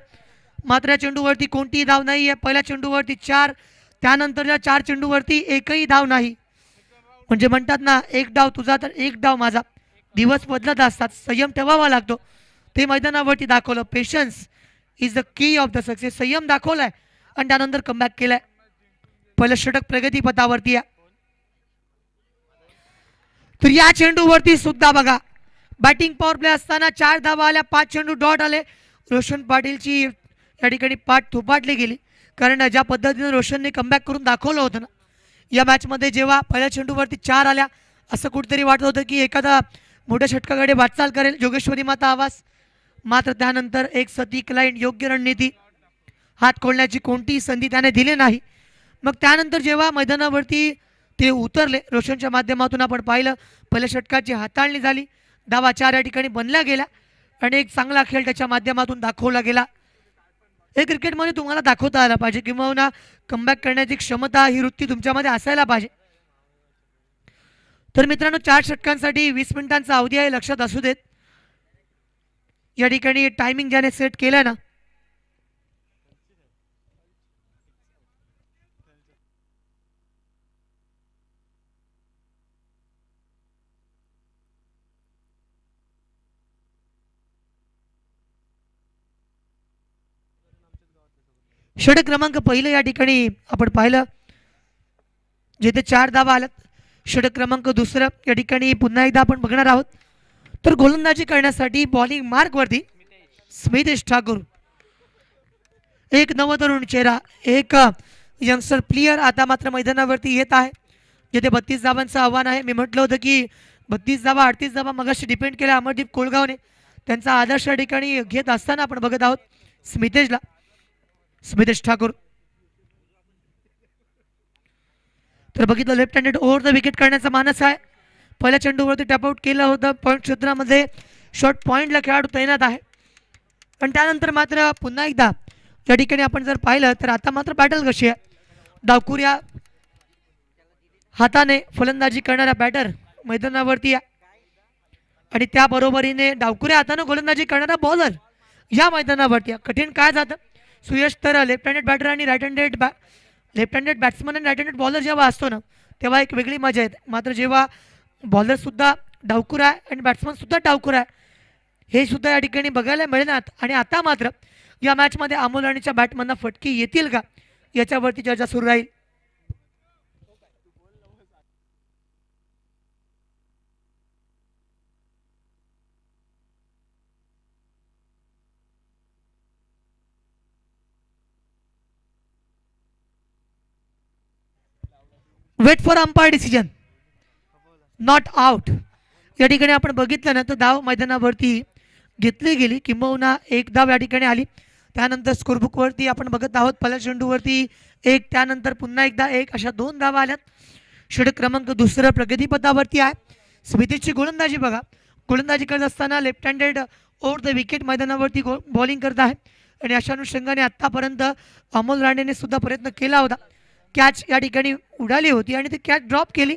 मात्र या चेंडूवरती कोणतीही धाव नाही आहे. पहिल्या चेंडूवरती 4, त्यानंतरच्या 4 चेंडूवरती एकही धाव नाही. म्हणजे म्हणतात ना एक डाव तुझा तर एक डाव माझा. दिवस बदलत असतात, संयम ठेवावा लागतो. ते मैदानावरती दाखवलं. Patience is the key of the success. संयम दाखवलाय आणि त्यानंतर कमबॅक केलाय. पहिलं षटक प्रगतीपथावरती आहे. तर या चेंडूवरती सुद्धा बघा बॅटिंग पॉवर प्ले असताना 4 धावा आल्या, 5 चेंडू डॉट आले. रोशन पाटीलची या ठिकाणी पाठ थोपाटली गेली कारण ज्या पद्धतीने रोशनने कमबॅक करून दाखवलं होतं ना या मॅचमध्ये, जेव्हा पहिल्या चेंडूवरती 4 आल्या असं कुठेतरी वाटत होतं की एखादा मोठ्या षटकाकडे वाटचाल करेल जोगेश्वरी माता आवाज. मात्र त्यानंतर एक सटीक लाईन, योग्य रणनीती, हात खोलण्याची कोणतीही संधी त्याने दिली नाही. मग त्यानंतर जेव्हा मैदानावरती ते उतरले रोशनच्या माध्यमातून आपण पाहिलं पहिल्या षटकाची हाताळणी झाली. धावा 4 या ठिकाणी बनल्या गेल्या आणि एक चांगला खेळ त्याच्या माध्यमातून दाखवला गेला. हे क्रिकेटमध्ये तुम्हाला दाखवता आला पाहिजे किंवा कमबॅक करण्याची क्षमता ही वृत्ती तुमच्यामध्ये असायला पाहिजे. तर मित्रांनो 4 षटकांसाठी 20 मिनिटांचा अवधी आहे, लक्षात असू देत. या ठिकाणी टायमिंग ज्याने सेट केलं ना षटक क्रमांक पहिलं या ठिकाणी आपण पाहिलं जिथे 4 धावा आल्यात. षटक क्रमांक दुसरं या ठिकाणी पुन्हा एकदा आपण बघणार आहोत. तर गोलंदाजी करण्यासाठी बॉलिंग मार्कवरती स्मितेश ठाकूर, एक नवतरुण चेहरा, एक यंगस्टर प्लेयर आता मात्र मैदानावरती येत आहे, जिथे 32 धावांचं आव्हान आहे. मी म्हटलं होतं की 32 धावा 38 धावा मगाशी डिपेंड केल्या अमरदीप कोळगावने. त्यांचा आदर्श या ठिकाणी घेत असताना आपण बघत आहोत स्मितेश ठाकूर. तर बघितलं left handed over the wicket करण्याचा मानस आहे. पहिल्या चेंडूवरती टॅपआउट केलं होतं. पॉईंट क्षेत्रामध्ये शॉर्ट पॉईंटला खेळाडू तैनात आहे. पण त्यानंतर मात्र पुन्हा एकदा या ठिकाणी आपण जर पाहिलं तर आता मात्र बॅटल कशी आहे. डावखुऱ्या हाताने फलंदाजी करणारा बॅटर मैदानावरती आहे आणि त्याबरोबरीने डावखुऱ्या हाताने गोलंदाजी करणारा बॉलर या मैदानावरती आहे. कठीण काय जातं सुयश, तर लेफ्ट हँडेड बॅटर आणि लेफ्ट हँडेड बॅट्समन आणि राईट हँडेड बॉलर जेव्हा असतो ना तेव्हा एक वेगळी मजा येते. मात्र जेव्हा बॉलरसुद्धा डावखुरा आहे आणि बॅट्समनसुद्धा डावखुरा आहे हे सुद्धा या ठिकाणी बघायला मिळणार. आणि आता मात्र या मॅचमध्ये अमोल राणेच्या बॅटमधनं फटकी येतील का याच्यावरती चर्चा सुरू राहील. Wait for umpire decision, not out. या ठिकाणी आपण बघितलं ना तर धाव मैदानावरती घेतली गेली, किंबहुना एक धाव या ठिकाणी आली. त्यानंतर स्कोरबुकवरती आपण बघत आहोत पहिल्या चेंडूवरती एक, त्यानंतर पुन्हा एकदा एक, अशा 2 धावा आल्यात. षटक क्रमांक दुसरं प्रगतीपथावरती आहे. स्मितेशची गोलंदाजी बघा, गोलंदाजी करत असताना left handed over the wicket मैदानावरती बॉलिंग करत आहे आणि अशा अनुषंगाने आत्तापर्यंत अमोल राणेने सुद्धा प्रयत्न केला होता. कॅच या ठिकाणी उडाली होती आणि ती कॅच ड्रॉप केली.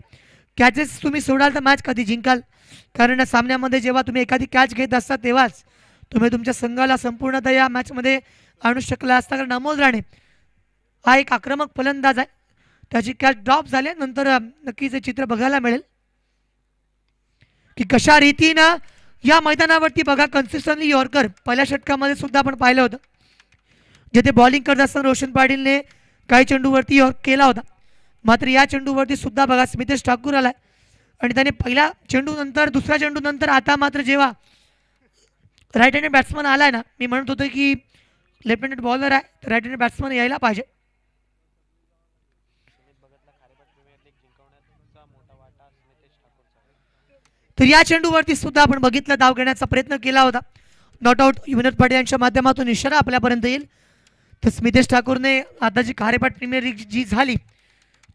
कॅचेस तुम्ही सोडाल तर मॅच कधी जिंकाल, कारण या सामन्यामध्ये जेव्हा तुम्ही एखादी कॅच घेत असता तेव्हाच तुम्ही तुमच्या संघाला संपूर्णतः या मॅचमध्ये आणू शकला असता. कारण अमोल राणे हा एक आक्रमक फलंदाज आहे, त्याची कॅच ड्रॉप झाल्यानंतर नक्कीच हे चित्र बघायला मिळेल की कशा रीतीनं या मैदानावरती बघा कन्सिस्टंटली यॉर्कर पहिल्या षटकामध्ये सुद्धा आपण पाहिलं होतं, जिथे बॉलिंग करत असताना रोशन पाटीलने काही चेंडूवरती यॉर्क केला होता. मात्र या चेंडूवरती सुद्धा बघा स्मितेश ठाकूर आलाय आणि त्याने पहिल्या चेंडू नंतर दुसऱ्या चेंडू नंतर आता मात्र जेव्हा राईट हँडेड बॅट्समन आलाय ना, मी म्हणत होतो की लेफ्ट हँडेड बॉलर आहे तर राईट हँडेड बॅट्समन यायला पाहिजे. तर या चेंडूवरती सुद्धा आपण बघितलं धाव घेण्याचा प्रयत्न केला होता. नॉट आउट विनोद पाटील यांच्या माध्यमातून इशारा आपल्यापर्यंत येईल. तर स्मितेश ठाकूरने आता जी खारेपाट प्रीमियर लीग जी झाली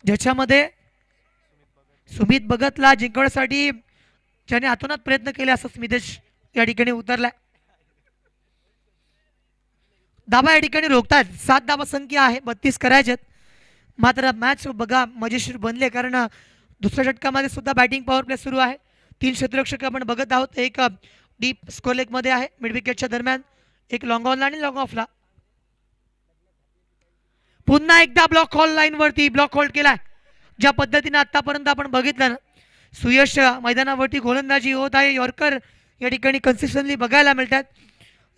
ज्याच्यामध्ये सुमित भगतला जिंकवण्यासाठी ज्याने आतोनात प्रयत्न केले असं स्मितेश या ठिकाणी उतरलाय. धाबा या ठिकाणी रोखतात, 7 धाबा संख्या आहे, 32 करायच्यात. मात्र मॅच बघा मजेशीर बनले, कारण दुसऱ्या षटकामध्ये सुद्धा बॅटिंग पॉवर प्ले सुरू आहे. 3 क्षेत्ररक्षक आपण बघत आहोत, एक डीप स्कोर लेग मध्ये आहे मिड विकेटच्या दरम्यान, एक लॉंग ऑनला आणि लॉंग ऑफला. पुन्हा एकदा ब्लॉक हॉल लाईन वरती ब्लॉक होल्ड केलाय. ज्या पद्धतीने आतापर्यंत आपण बघितलं ना सुयश मैदानावरती गोलंदाजी होत आहे, यॉर्कर या ठिकाणी कन्सिस्टंटली बघायला मिळतात.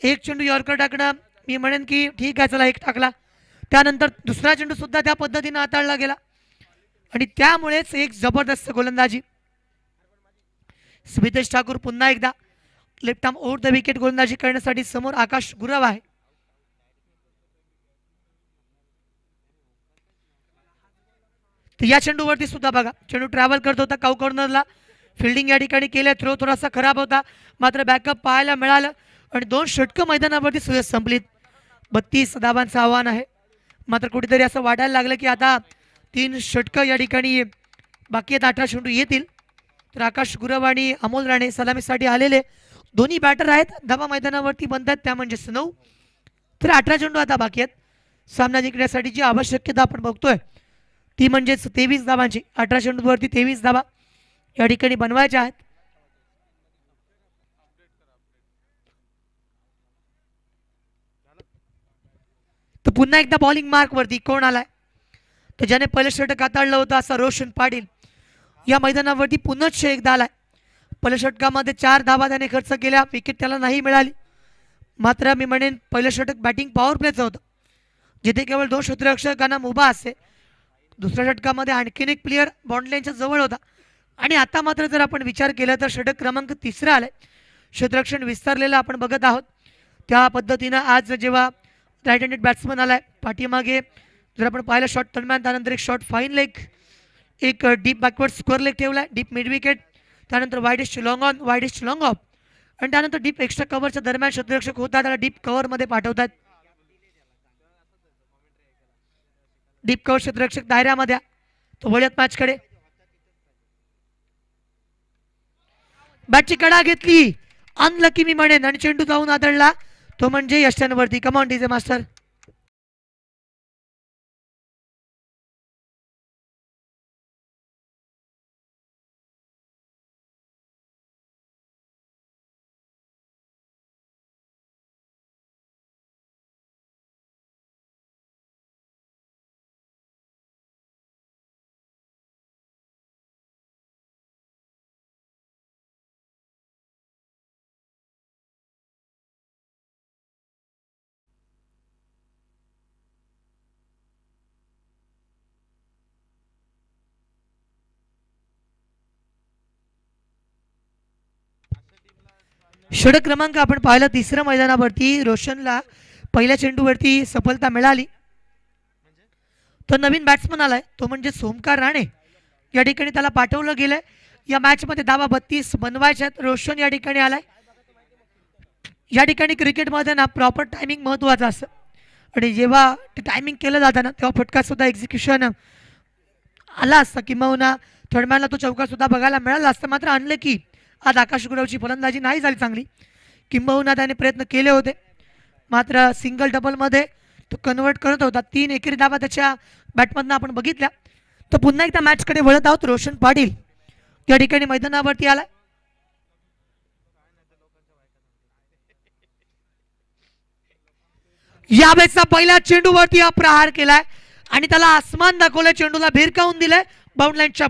एक चेंडू यॉर्कर टाकणं मी म्हणेन की ठीक आहे, चला एक टाकला, त्यानंतर दुसरा चेंडू सुद्धा त्या पद्धतीने हाताळला गेला आणि त्यामुळेच एक जबरदस्त गोलंदाजी. स्मितेश ठाकूर पुन्हा एकदा left arm over the wicket गोलंदाजी करण्यासाठी समोर आकाश गुरव आहे. तर या चेंडूवरती सुद्धा बघा चेंडू ट्रॅव्हल करत होता काऊ कॉर्नरला, फिल्डिंग या ठिकाणी केले, थ्रो थोडासा खराब होता, मात्र बॅकअप पाहायला मिळालं आणि 2 षटकं मैदानावरती सुरेश संपलीत. 32 धावांचं आव्हान आहे. मात्र कुठेतरी असं वाटायला लागलं की आता 3 षटकं या ठिकाणी बाकी आहेत, 18 चेंडू येतील. तर आकाश गुरव आणि अमोल राणे सलामीसाठी आलेले दोन्ही बॅटर आहेत, धावा मैदानावरती बनतात, त्या म्हणजे 9. तर 18 चेंडू आता बाकी आहेत. सामना जिंकण्यासाठी जी आवश्यकता आपण बघतोय ती म्हणजेच 23 धावांची. 18 चेंडूवरती 23 धावा या ठिकाणी बनवायच्या आहेत. तर पुन्हा एकदा बॉलिंग मार्क वरती कोण आलाय, तर ज्याने पहिलं षटक हाताळलं होतं असा रोशन पाटील या मैदानावरती पुनश्च एकदा आलाय. पहिल्या षटकामध्ये 4 धावा त्याने खर्च केल्या, विकेट त्याला नाही मिळाली. मात्र मी म्हणेन पहिलं षटक बॅटिंग पॉवर प्लेचं होतं, जिथे केवळ 2 क्षेत्ररक्षकांना मुभा असते. दुसऱ्या षटकामध्ये आणखीन एक प्लेयर बाउंड्री लाईनच्या जवळ होता, आणि आता मात्र जर आपण विचार केला तर षटक क्रमांक 3 आलाय. क्षेत्ररक्षण विस्तारलेलं आपण बघत आहोत. त्या पद्धतीनं आज जेव्हा राईट हँडेड बॅट्समन आलाय पाठीमागे जर आपण पाहिलं शॉर्ट थर्डमॅन त्यानंतर एक शॉर्ट फाईन लेग एक डीप बॅकवर्ड स्क्वेअर लेग ठेवलाय डीप मिड विकेट त्यानंतर वाईडेस्ट लॉंग ऑन वाईडेस्ट लॉंग ऑफ आणि त्यानंतर डीप एक्स्ट्रा कव्हरच्या दरम्यान क्षेत्ररक्षक होता त्याला डीप कव्हरमध्ये पाठवतात. डीप कव्हर क्षेत्ररक्षक दायऱ्यामध्ये तो वळत मॅचकडे बॅटची कडा घेतली अनलकी मी म्हणेन आणि चेंडू जाऊन आदळला तो म्हणजे यशांवरती. Come on DJ master. षटक क्रमांक आपण पाहिलं तिसऱ्या मैदानावरती रोशनला पहिल्या चेंडूवरती सफलता मिळाली. तो नवीन बॅट्समन आलाय तो म्हणजे सोमकार राणे. या ठिकाणी त्याला पाठवलं गेलंय. या मॅच मध्ये धावा 32 बनवायच्यात. रोशन या ठिकाणी आलाय. या ठिकाणी क्रिकेटमध्ये ना प्रॉपर टायमिंग महत्वाचं असतं आणि जेव्हा ते टायमिंग केलं जातं ना तेव्हा फटका सुद्धा एक्झिक्युशन आला असता किंवा थर्डमॅनला तो चौका सुद्धा बघायला मिळाला असता. मात्र आणलं की आज आकाश गुरवची फलंदाजी नाही झाली चांगली किंबहुना त्याने प्रयत्न केले होते मात्र सिंगल डबलमध्ये तो कन्वर्ट करत होता. 3 एकेरी धावा त्याच्या बॅटमधनं आपण बघितल्या. तर पुन्हा एकदा मॅचकडे वळत आहोत. रोशन पाटील या ठिकाणी मैदानावरती आला. यावेळेसचा पहिल्या चेंडूवरती हा प्रहार केलाय आणि त्याला आसमान दाखवलंय. चेंडूला भिरकावून दिलंय बाउंडलाईनच्या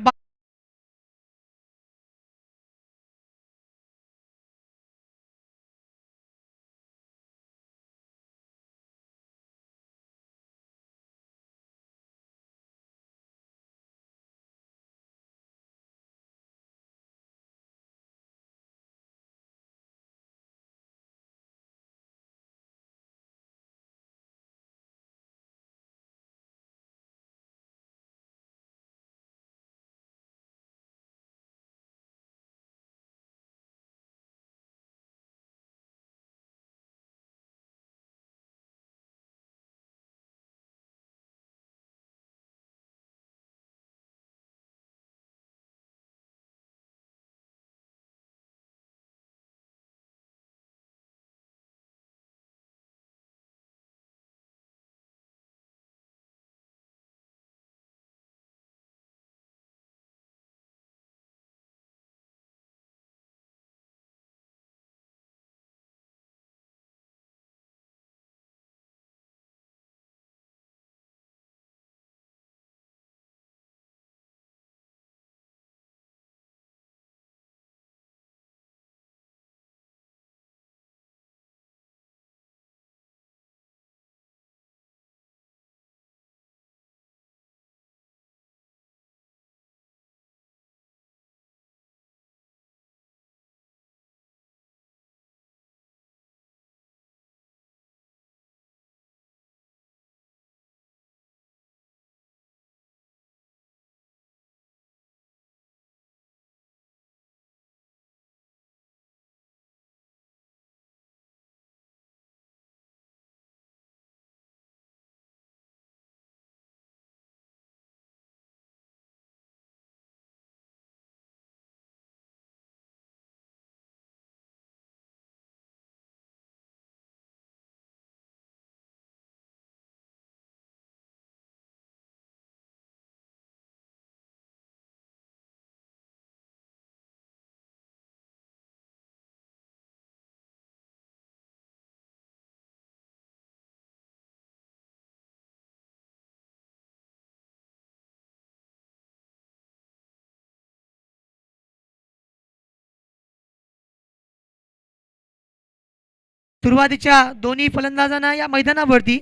सुरुवातीच्या दोन्ही फलंदाजांना या मैदानावरती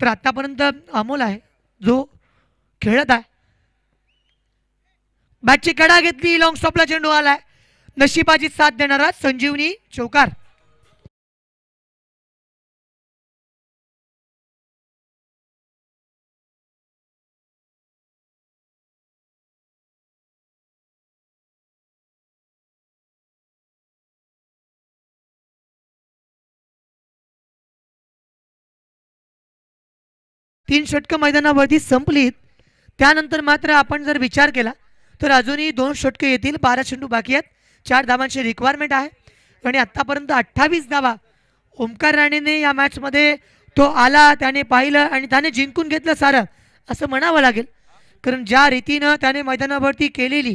तर आतापर्यंत अमोल आहे जो खेळत आहे. बॅटची कडा घेतली, लॉंग स्टॉपला चेंडू आलाय. नशिबाची साथ देणारा संजीवनी चौकार. तीन षटकं मैदानावरती संपलीत. त्यानंतर मात्र आपण जर विचार केला तर अजूनही 2 षटकं येतील. 12 चेंडू बाकी आहेत. 4 धावांची रिक्वायरमेंट आहे आणि आतापर्यंत 28 धावा ओमकार राणेने या मॅचमध्ये तो आला, त्याने पाहिलं आणि त्याने जिंकून घेतलं सारं असं म्हणावं लागेल. कारण ज्या रीतीनं त्याने मैदानावरती केलेली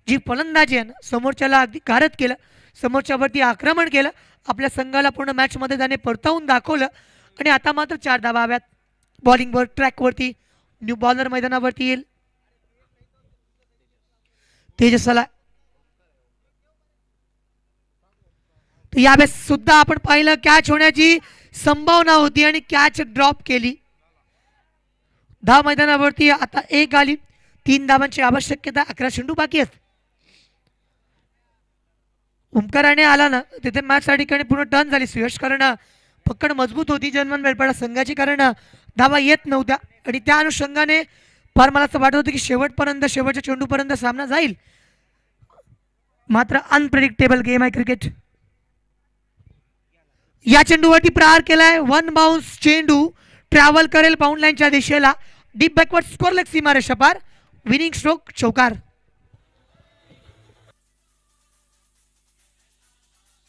जी फलंदाजी आहे ना, समोरच्याला अगदी कारत केलं, समोरच्यावरती आक्रमण केलं, आपल्या संघाला पूर्ण मॅचमध्ये त्याने परतावून दाखवलं. आणि आता मात्र 4 धावा हव्यात बॉलिंगवर, ट्रॅकवरती. न्यू बॉलर मैदानावरती येईल, तेजसला. तर यावेळेस सुद्धा आपण पाहिलं कॅच होण्याची संभावना होती आणि कॅच ड्रॉप केली. धाव मैदानावरती आता 1 आली. 3 धावांची आवश्यकता. 11 चेंडू बाकी आहेत. ओमकाराने आला ना तिथे मॅच त्या ठिकाणी पूर्ण टर्न झाली सुयश, कारण पकड मजबूत होती जनमन बेलपाडा संघाची, कारण धावा येत नव्हत्या आणि त्या अनुषंगाने फार मला असं वाटत होतं की शेवटपर्यंत, शेवटच्या चेंडूपर्यंत सामना जाईल. मात्र अनप्रेडिक्टेबल गेम आहे क्रिकेट. या चेंडूवरती प्रहार केलाय. 1 बाउन्स चेंडू ट्रॅव्हल करेल बाउंड लाईनच्या दिशेला. डीप बॅकवर्ड स्कोर लेग सीमारेषा पार. विनिंग स्ट्रोक चौकार.